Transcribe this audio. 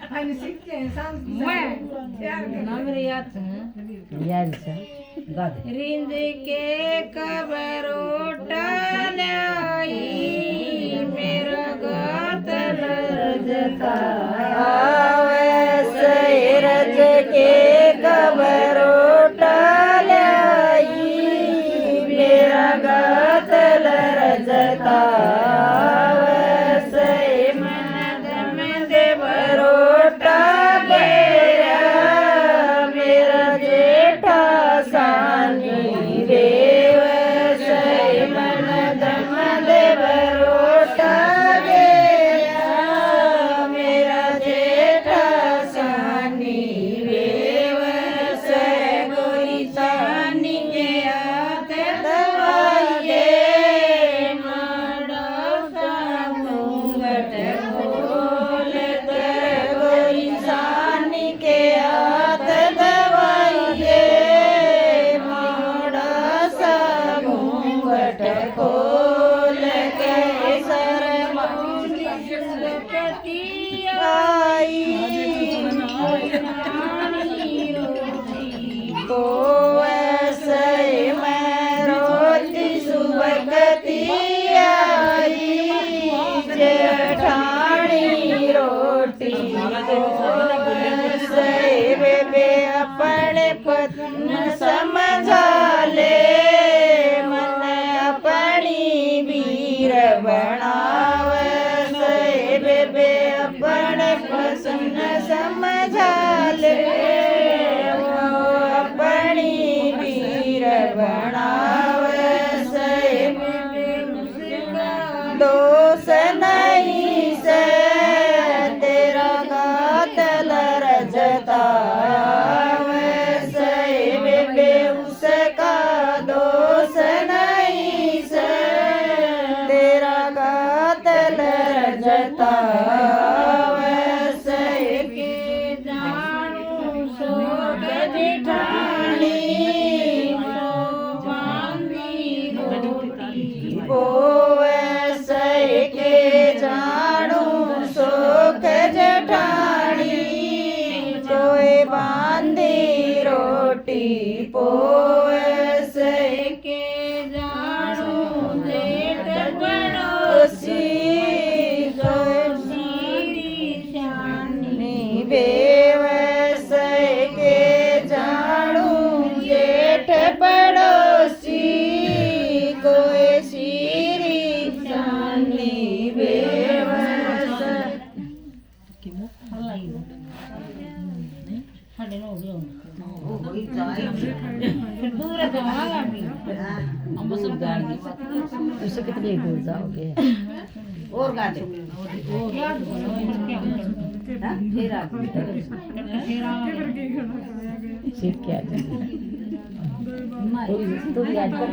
Hani siktir insan Rind के कबरोटा लाई मेरा गात लरजता वैसे रज के कबरोटा लाई मेरा गात लरजता वैसे मन में दे बरोटा गया मेरा जेठा सानी रे वैसे मन दम दे बरोटा गया मेरा जेठा सानी रे वैसे गोरी सानी गया ते दवाइए माड़ा सा घूंघट खोल ते गोरी सानी के हाथ दवाइए माड़ा सा घूंघट खोल के सर मौनी सुगति आई को ऐसे मैं रोती सुबकती आई जेठानी रोटी ऐसे बेबे अपने पत्न समझा ले मन अपनी वीर बनावे से बेबे अपने पसंद समझा ले वो अपनी वीर बनावे से दोष नहीं से तेरा गात लरजता वैसे बेबे उसका दोष नहीं से तेरा गात लरजता वैसे के जानू सो जेठानी सो बांधी रोटी को वैसे के जानू सुख जेठानी कोई बांधी रोटी पोसे के जानू जेठ पड़ोसी शानी बेवैसे के जानू जेठ पड़ोसी कोई सीरी शानी बेवैसे उससे कितनी दूर जाओगे और गा दे सीख के आ तू याद कर